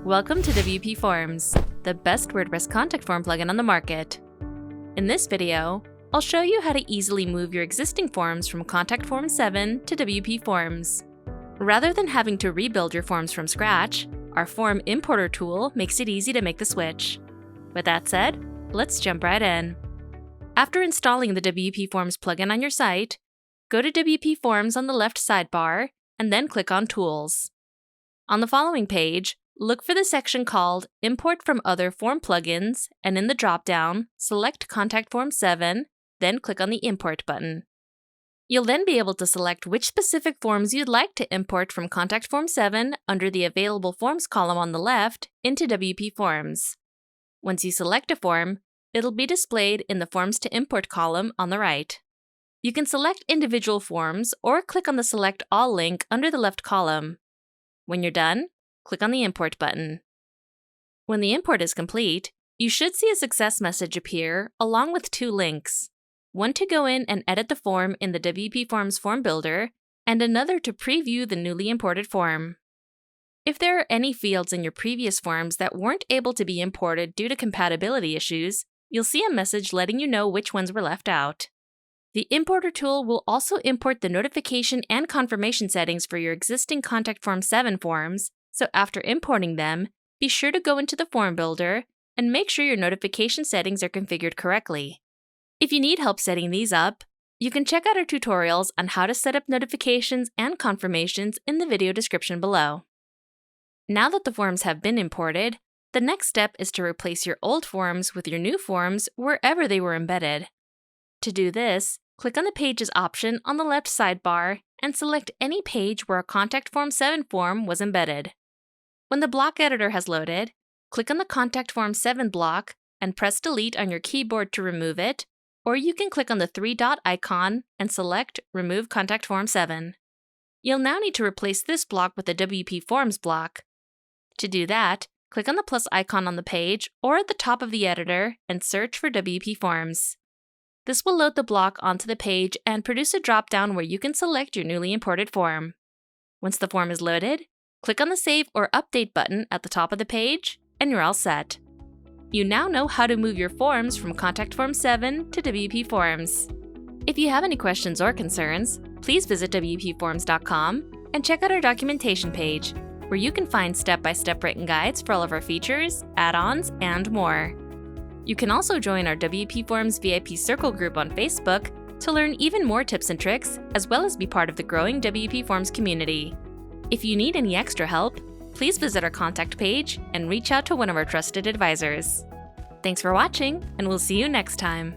Welcome to WPForms, the best WordPress contact form plugin on the market. In this video, I'll show you how to easily move your existing forms from Contact Form 7 to WPForms. Rather than having to rebuild your forms from scratch, our form importer tool makes it easy to make the switch. With that said, let's jump right in. After installing the WPForms plugin on your site, go to WPForms on the left sidebar and then click on Tools. On the following page, look for the section called Import from Other Form Plugins, and in the drop-down, select Contact Form 7, then click on the Import button. You'll then be able to select which specific forms you'd like to import from Contact Form 7 under the Available Forms column on the left into WPForms. Once you select a form, it'll be displayed in the Forms to Import column on the right. You can select individual forms or click on the Select All link under the left column. When you're done, click on the Import button. When the import is complete, you should see a success message appear along with two links, one to go in and edit the form in the WPForms form builder, and another to preview the newly imported form. If there are any fields in your previous forms that weren't able to be imported due to compatibility issues, you'll see a message letting you know which ones were left out. The importer tool will also import the notification and confirmation settings for your existing Contact Form 7 forms, so after importing them, be sure to go into the form builder and make sure your notification settings are configured correctly. If you need help setting these up, you can check out our tutorials on how to set up notifications and confirmations in the video description below. Now that the forms have been imported, the next step is to replace your old forms with your new forms wherever they were embedded. To do this, click on the Pages option on the left sidebar and select any page where a Contact Form 7 form was embedded. When the block editor has loaded, click on the Contact Form 7 block and press Delete on your keyboard to remove it, or you can click on the three-dot icon and select Remove Contact Form 7. You'll now need to replace this block with a WPForms block. To do that, click on the plus icon on the page or at the top of the editor and search for WPForms. This will load the block onto the page and produce a drop-down where you can select your newly imported form. Once the form is loaded, click on the Save or Update button at the top of the page, and you're all set. You now know how to move your forms from Contact Form 7 to WPForms. If you have any questions or concerns, please visit WPForms.com and check out our documentation page, where you can find step-by-step written guides for all of our features, add-ons, and more. You can also join our WPForms VIP Circle group on Facebook to learn even more tips and tricks, as well as be part of the growing WPForms community. If you need any extra help, please visit our contact page and reach out to one of our trusted advisors. Thanks for watching, and we'll see you next time.